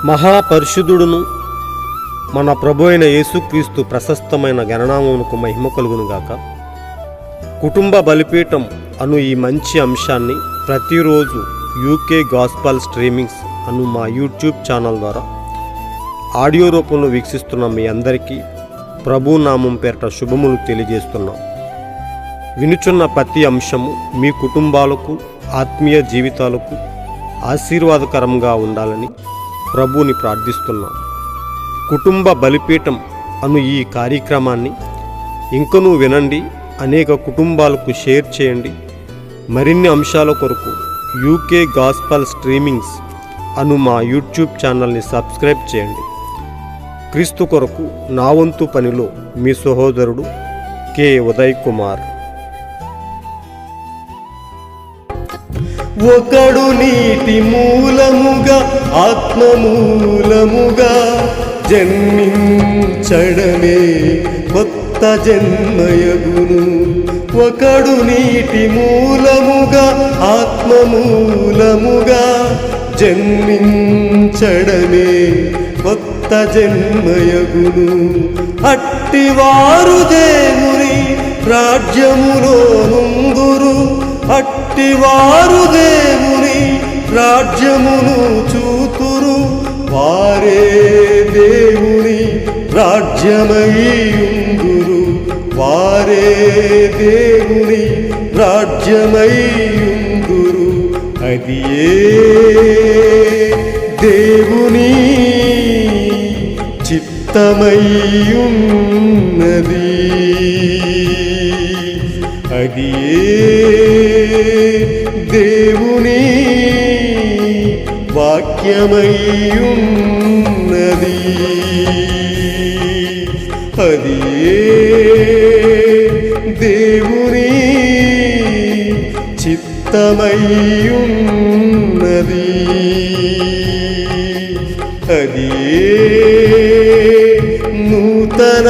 మహాపరిశుద్ధుడును మన ప్రభు అయిన యేసుక్రీస్తు ప్రశస్తమైన గణనామమునకు మహిమ కలుగునుగాక. కుటుంబ బలిపీఠం అను ఈ మంచి అంశాన్ని ప్రతిరోజు యూకే గాస్పల్ స్ట్రీమింగ్స్ అను మా యూట్యూబ్ ఛానల్ ద్వారా ఆడియో రూపంలో వీక్షిస్తున్న మీ అందరికీ ప్రభు నామం పేరిట శుభములు తెలియజేస్తున్నాం. వినుచున్న ప్రతి అంశము మీ కుటుంబాలకు ఆత్మీయ జీవితాలకు ఆశీర్వాదకరంగా ఉండాలని ప్రభువుని ప్రార్థిస్తున్నాం. కుటుంబ బలిపీఠం అను ఈ కార్యక్రమాన్ని ఇంకనూ వినండి, అనేక కుటుంబాలకు షేర్ చేయండి. మరిన్ని అంశాల కొరకు యూకే గాస్పల్ స్ట్రీమింగ్స్ అను మా యూట్యూబ్ ఛానల్ని సబ్స్క్రైబ్ చేయండి. క్రీస్తు కొరకు నా వంతు పనిలో మీ సహోదరుడు కె ఉదయ్ కుమార్. ఒకడు నీటి మూలముగా ఆత్మ మూలముగా జన్మించడమే కొత్త జన్మయగును. ఒకడు నీటి మూలముగా ఆత్మ మూలముగా జన్మించడమే కొత్త జన్మయగును. అట్టివారు దేవుని రాజ్యములో నుందురు, అట్టివారు దేవుని రాజ్యమును చూతురు. వారే దేవుని రాజ్యమయ్యుందురు, వారే దేవుని రాజ్యమయ్యుందురు. అది దేవుని చిత్తమయ్యున్నది, అది దేవుని వాక్యమయ్యున్నది, అది దేవుని చిత్తమయ్యున్నది, అది నూతన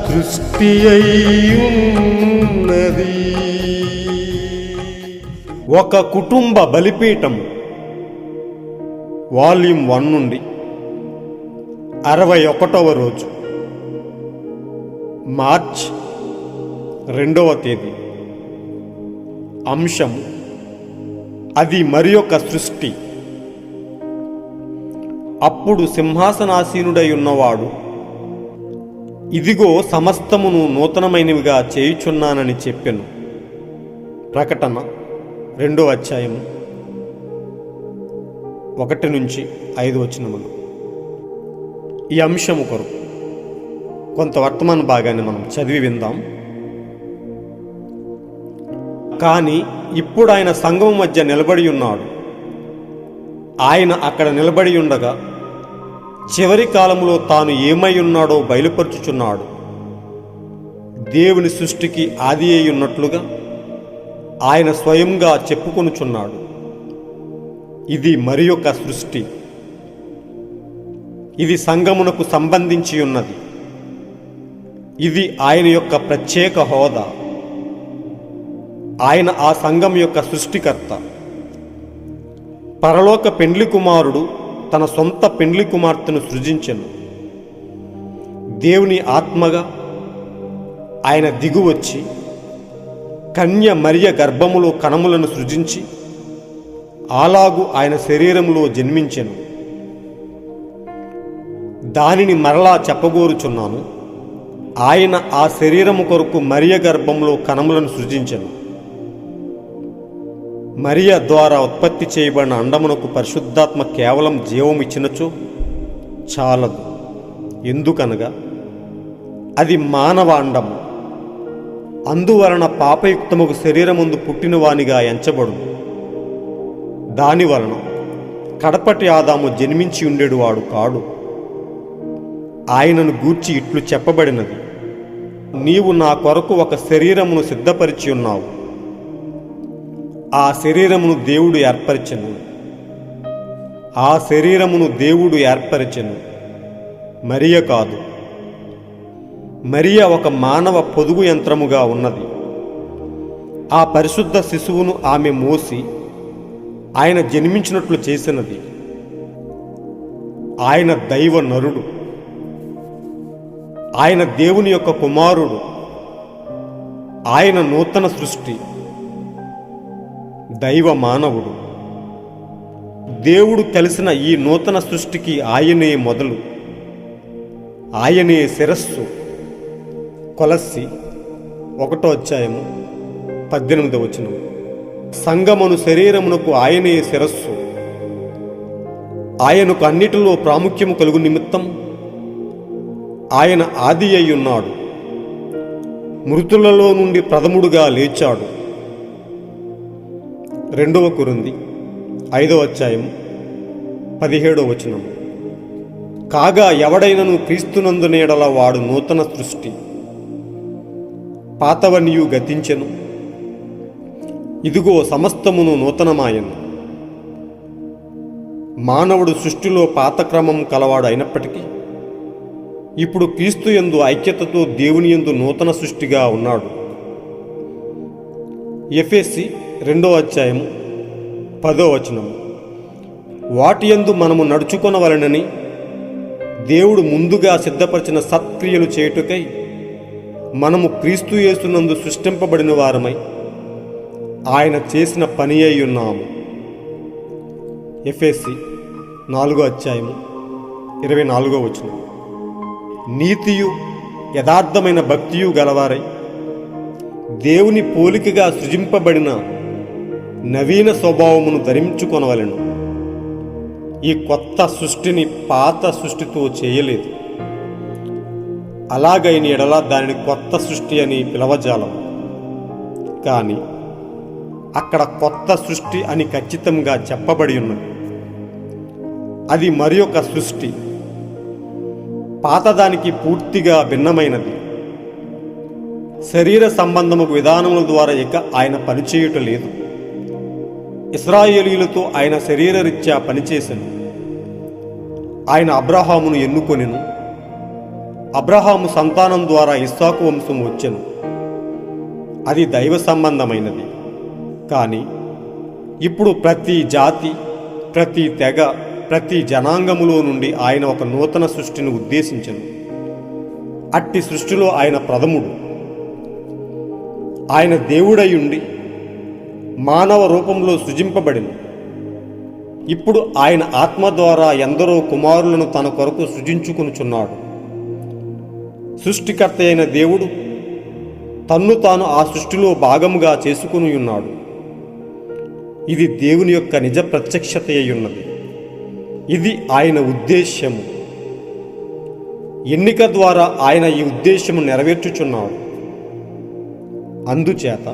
సృష్టి అయ్యున్నది. ఒక కుటుంబ బలిపీఠం వాల్యూమ్ 1 నుండి 61వ రోజు, మార్చ్ 2వ తేదీ. అంశం అది మరి ఒక సృష్టి. అప్పుడు సింహాసనాసీనుడై ఉన్నవాడు, ఇదిగో సమస్తమును నూతనమైనవిగా చేయుచున్నానని చెప్పెను. ప్రకటన 2వ అధ్యాయము 1 నుంచి 5 వచనములు. ఈ అంశము కొరకు కొంత వర్తమాన భాగాన్ని మనం చదివి విందాం. కానీ ఇప్పుడు ఆయన సంఘము మధ్య నిలబడి ఉన్నాడు. ఆయన అక్కడ నిలబడి ఉండగా చివరి కాలంలో తాను ఏమై ఉన్నాడో బయలుపరుచుచున్నాడు. దేవుని సృష్టికి ఆది అయి ఉన్నట్లుగా ఆయన స్వయంగా చెప్పుకొనుచున్నాడు. ఇది మరి ఒక సృష్టి, ఇది సంఘమునకు సంబంధించి ఉన్నది. ఇది ఆయన యొక్క ప్రత్యేక హోదా. ఆయన ఆ సంఘం యొక్క సృష్టికర్త. పరలోక పెండ్లి కుమారుడు తన సొంత పెండ్లి కుమార్తెను సృజించెను. దేవుని ఆత్మగా ఆయన దిగువచ్చి కన్య మరియ గర్భములో కణములను సృజించి అలాగు ఆయన శరీరంలో జన్మించెను. దానిని మరలా చెప్పగోరుచున్నాను. ఆయన ఆ శరీరము కొరకు మరియ గర్భంలో కణములను సృజించెను. మరియ ద్వారా ఉత్పత్తి చేయబడిన అండమునకు పరిశుద్ధాత్మ కేవలం జీవం ఇచ్చినచో చాలదు. ఎందుకనగా అది మానవ అండము. అందువలన పాపయుక్తముకు శరీరముందు పుట్టిన వానిగా ఎంచబడు. దానివలన కడపటి ఆదాము జన్మించి ఉండేడువాడు కాడు. ఆయనను గూర్చి ఇట్లు చెప్పబడినది, నీవు నా కొరకు ఒక శరీరమును సిద్ధపరిచి ఉన్నావు. ఆ శరీరమును దేవుడు ఏర్పరిచెను. ఆ శరీరమును దేవుడు ఏర్పరిచెను, మరియ కాదు. మరియ ఒక మానవ పొదుగు యంత్రముగా ఉన్నది. ఆ పరిశుద్ధ శిశువును ఆమె మోసి ఆయన జన్మించినట్లు చేసినది. ఆయన దైవ నరుడు, ఆయన దేవుని యొక్క కుమారుడు, ఆయన నూతన సృష్టి, దైవ మానవుడు. దేవుడు కలిసిన ఈ నూతన సృష్టికి ఆయనే మొదలు, ఆయనే శిరస్సు. కొలస్సి 1:18 సంగమును శరీరమునకు ఆయనే శిరస్సు. ఆయనకు అన్నిటిలో ప్రాముఖ్యము కలుగు నిమిత్తం ఆయన ఆది అయ్యున్నాడు. మృతులలో నుండి ప్రథముడుగా లేచాడు. 2 కొరింథీ 5:17 కాగా ఎవడైనను క్రీస్తునందున ఎడల వాడు నూతన సృష్టి, పాతవనియు గతించెను, ఇదిగో సమస్తమును నూతనమాయను. మానవుడు సృష్టిలో పాత క్రమం కలవాడు అయినప్పటికీ ఇప్పుడు క్రీస్తు యందు ఐక్యతతో దేవుని యందు నూతన సృష్టిగా ఉన్నాడు. ఎఫెసీ 2:10 వాటి యందు మనము నడుచుకొనవలెనని దేవుడు ముందుగా సిద్ధపరిచిన సత్క్రియలు చేయుటకై మనము క్రీస్తు యేసునందు సృష్టింపబడిన వారమై ఆయన చేసిన పని అయి ఉన్నాము. ఎఫెసీ 4:24 నీతియు యథార్థమైన భక్తియు గలవారై దేవుని పోలికగా సృజింపబడిన నవీన స్వభావమును ధరించుకొనవలెను. ఈ కొత్త సృష్టిని పాత సృష్టితో చేయలేదు. అలాగైన ఎడల దానిని కొత్త సృష్టి అని పిలవజాలము. కానీ అక్కడ కొత్త సృష్టి అని ఖచ్చితంగా చెప్పబడి ఉన్నది. అది మరి ఒక సృష్టి, పాతదానికి పూర్తిగా భిన్నమైనది. శరీర సంబంధము విధానముల ద్వారా ఇక ఆయన పనిచేయుట లేదు. ఇశ్రాయేలీయులతో ఆయన శరీరరీత్యా పనిచేసెను. ఆయన అబ్రహామును ఎన్నుకొనెను. అబ్రహాము సంతానం ద్వారా ఇస్సాకు వంశం వచ్చెను. అది దైవ సంబంధమైనది. కానీ ఇప్పుడు ప్రతి జాతి, ప్రతి తెగ, ప్రతి జనాంగములో నుండి ఆయన ఒక నూతన సృష్టిని ఉద్దేశించెను. అట్టి సృష్టిలో ఆయన ప్రథముడు. ఆయన దేవుడై ఉండి మానవ రూపంలో సృజింపబడింది. ఇప్పుడు ఆయన ఆత్మ ద్వారా ఎందరో కుమారులను తన కొరకు సృజించుకొనుచున్నాడు. సృష్టికర్త అయిన దేవుడు తన్ను తాను ఆ సృష్టిలో భాగముగా చేసుకుని ఉన్నాడు. ఇది దేవుని యొక్క నిజ ప్రత్యక్షత అయి ఉన్నది. ఇది ఆయన ఉద్దేశ్యము. ఎన్నిక ద్వారా ఆయన ఈ ఉద్దేశ్యము నెరవేర్చుచున్నాడు. అందుచేత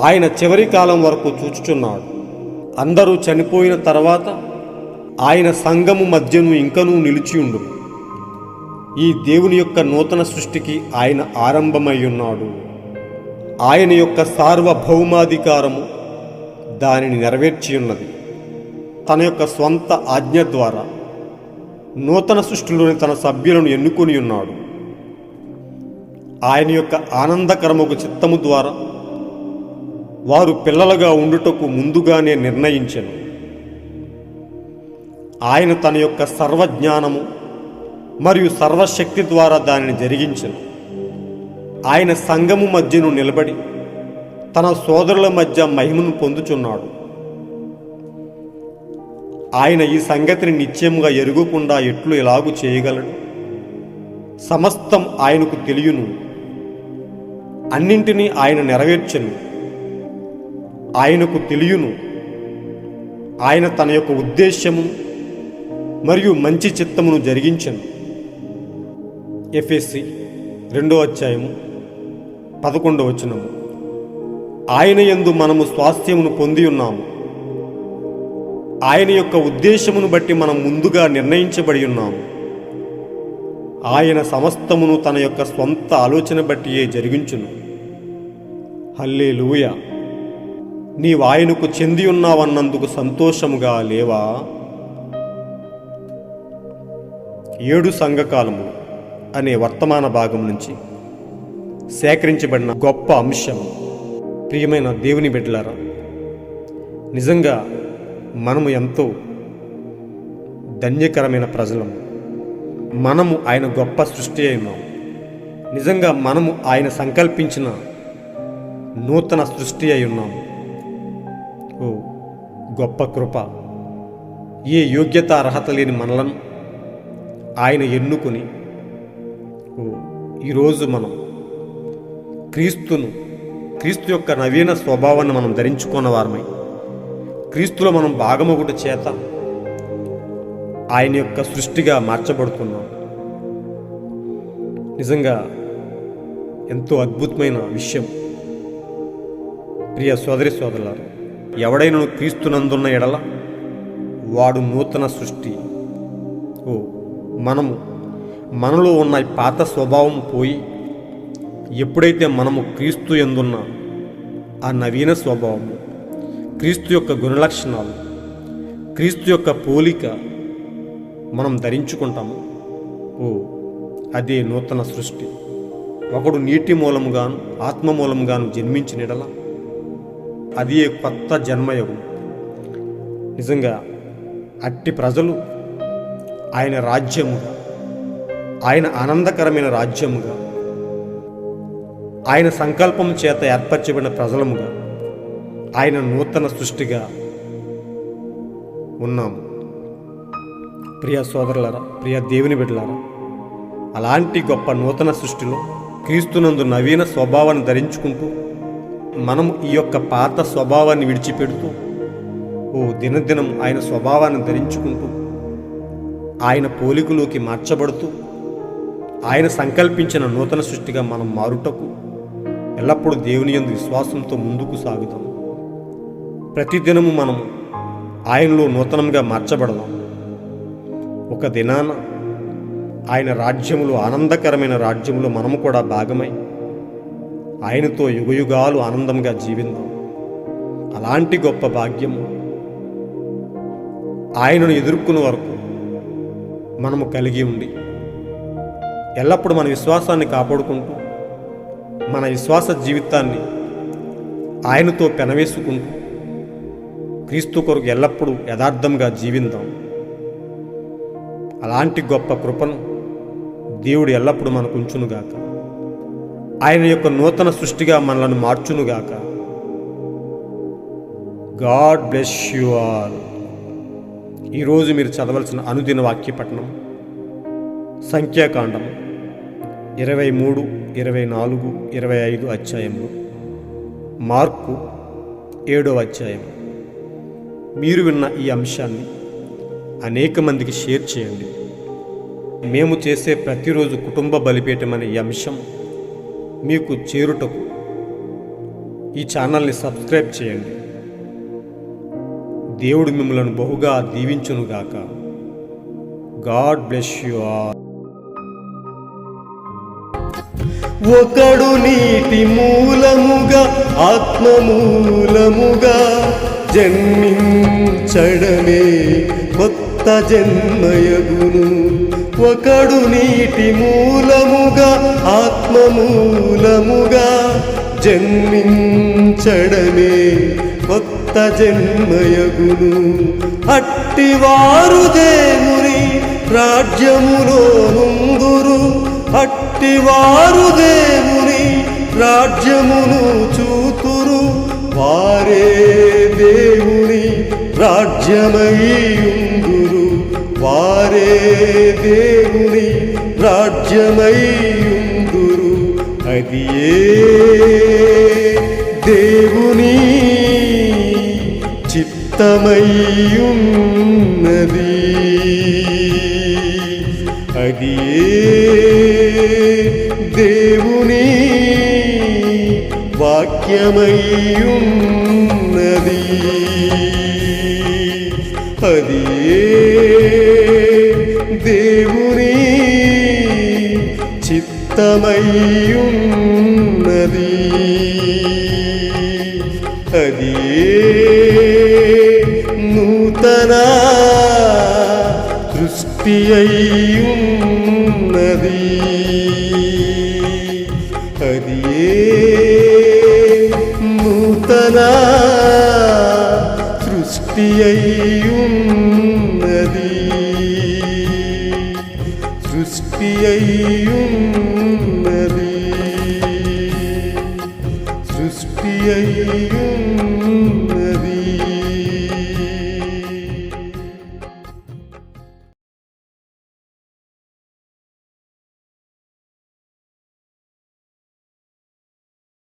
ఆయన చివరి కాలం వరకు చూచుచున్నాడు. అందరూ చనిపోయిన తర్వాత ఆయన సంఘము మధ్యను ఇంకనూ నిలిచియుండు. ఈ దేవుని యొక్క నూతన సృష్టికి ఆయన ఆరంభమై ఉన్నాడు. ఆయన యొక్క సార్వభౌమాధికారము దానిని నెరవేర్చియున్నది. తన యొక్క స్వంత ఆజ్ఞ ద్వారా నూతన సృష్టిలోని తన సభ్యులను ఎన్నుకొని ఉన్నాడు. ఆయన యొక్క ఆనందకరముకు చిత్తము ద్వారా వారు పిల్లలుగా ఉండుటకు ముందుగానే నిర్ణయించెను. ఆయన తన యొక్క సర్వజ్ఞానము మరియు సర్వశక్తి ద్వారా దానిని జరిగించెను. ఆయన సంఘము మధ్యను నిలబడి తన సోదరుల మధ్య మహిమను పొందుచున్నాడు. ఆయన ఈ సంగతిని నిశ్చయముగా ఎరుగకుండా ఎట్లు ఎలాగూ చేయగలడు? సమస్తం ఆయనకు తెలియను. అన్నింటినీ ఆయన నెరవేర్చెను. ఆయనకు తెలియను. ఆయన తన యొక్క ఉద్దేశ్యము మరియు మంచి చిత్తమును జరిగించెను. ఎఫెసీ 2:11 ఆయన యందు మనము స్వాస్థ్యమును పొంది ఉన్నాము. ఆయన యొక్క ఉద్దేశమును బట్టి మనం ముందుగా నిర్ణయించబడి ఉన్నాము. ఆయన సమస్తమును తన యొక్క స్వంత ఆలోచన బట్టియే జరిగించును. హల్లెలూయా. నీవు ఆయనకు చెంది ఉన్నావన్నందుకు సంతోషముగా లేవా? 7 సంఘకాలములు అనే వర్తమాన భాగం నుంచి సేకరించబడిన గొప్ప అంశం. ప్రియమైన దేవుని బిడ్డలారా, నిజంగా మనము ఎంతో ధన్యకరమైన ప్రజలము. మనము ఆయన గొప్ప సృష్టి అయినాము. నిజంగా మనము ఆయన సంకల్పించిన నూతన సృష్టి అయి ఉన్నాము. ఓ గొప్ప కృప! ఏ యోగ్యత అర్హత లేని మనలను ఆయన ఎన్నుకొని ఈరోజు మనం క్రీస్తు యొక్క నవీన స్వభావాన్ని మనం ధరించుకున్న వారమై క్రీస్తులో మనం భాగమొకటి చేత ఆయన యొక్క సృష్టిగా మార్చబడుతున్నాం. నిజంగా ఎంతో అద్భుతమైన విషయం. ప్రియ సోదరి సోదరులారా, ఎవడైనా క్రీస్తునందున్న ఎడల వాడు నూతన సృష్టి. మనలో ఉన్న ఈ పాత స్వభావం పోయి ఎప్పుడైతే మనము క్రీస్తు యందున్న ఆ నవీన స్వభావము, క్రీస్తు యొక్క గుణలక్షణాలు, క్రీస్తు యొక్క పోలిక మనం ధరించుకుంటాము, అదే నూతన సృష్టి. ఒకడు నీటి మూలముగాను ఆత్మ మూలముగాను జన్మించిన ఎడల అది కొత్త జన్మయుగం. నిజంగా అట్టి ప్రజలు ఆయన రాజ్యముగా, ఆయన ఆనందకరమైన రాజ్యముగా, ఆయన సంకల్పం చేత ఏర్పరచబడిన ప్రజలముగా, ఆయన నూతన సృష్టిగా ఉన్నాము. ప్రియ సోదరులారా, ప్రియ దేవుని బిడ్డలారా, అలాంటి గొప్ప నూతన సృష్టిలో క్రీస్తునందు నవీన స్వభావాన్ని ధరించుకుంటూ మనం ఈ యొక్క పాత స్వభావాన్ని విడిచిపెడుతూ దినదినం ఆయన స్వభావాన్ని ధరించుకుంటూ ఆయన పోలికలోకి మార్చబడుతూ ఆయన సంకల్పించిన నూతన సృష్టిగా మనం మారుటకు ఎల్లప్పుడూ దేవుని యందు విశ్వాసంతో ముందుకు సాగుదాం. ప్రతిదినము మనము ఆయనలో నూతనంగా మార్చబడదాం. ఒక దినాన ఆయన రాజ్యములో, ఆనందకరమైన రాజ్యములో మనము కూడా భాగమై ఆయనతో యుగయుగాలు ఆనందంగా జీవిద్దాం. అలాంటి గొప్ప భాగ్యము ఆయనను ఎదుర్కొనే వరకు మనము కలిగి ఉండి ఎల్లప్పుడూ మన విశ్వాసాన్ని కాపాడుకుంటూ మన విశ్వాస జీవితాన్ని ఆయనతో పెనవేసుకుంటూ క్రీస్తు కొరకు ఎల్లప్పుడూ యథార్థంగా జీవిద్దాం. అలాంటి గొప్ప కృపను దేవుడు ఎల్లప్పుడూ మనకు ఉంచునుగాక. ఆయన యొక్క నూతన సృష్టిగా మనలను మార్చునుగాక. God bless you all. ఈరోజు మీరు చదవలసిన అనుదిన వాక్య పఠనం సంఖ్యాకాండం 23, 24, 25 అధ్యాయంలో, మార్కు 7వ అధ్యాయం. మీరు విన్న ఈ అంశాన్ని అనేక మందికి షేర్ చేయండి. మేము చేసే ప్రతిరోజు కుటుంబ బలిపీఠం అనే ఈ అంశం మీకు చేరుటకు ఈ ఛానల్ని సబ్స్క్రైబ్ చేయండి. దేవుడు మిమ్మల్ని బహుగా దీవించునుగాక. God bless you all. ఒకడు నీటి మూలముగా ఆత్మ మూలముగా జన్మించడమే కొత్త జన్మయగును. ఒకడు నీటి మూలముగా ఆత్మ మూలముగా జన్మించడమే కొత్త జన్మయగును. అట్టివారు దేవుని రాజ్యములో నుందురు. అట్టివారు దేవుని రాజ్యమును చూతురు. వారే దేవుని రాజ్యమయ్యుందురు. వారే దేవుని రాజ్యమయ్యుందురు. అది దేవుని చిత్తమయ్యున్నది. అది దేవుని వాక్యమయ్యున్నది. అది దేవుని చిత్తమయ్యున్నది. అది నూతన సృష్టి అయ్యున్నది. అది నూతన సృష్టి సృష్టి అయ్యున్నది సృష్టి అయ్యున్నది సృష్టి అయ్యున్నది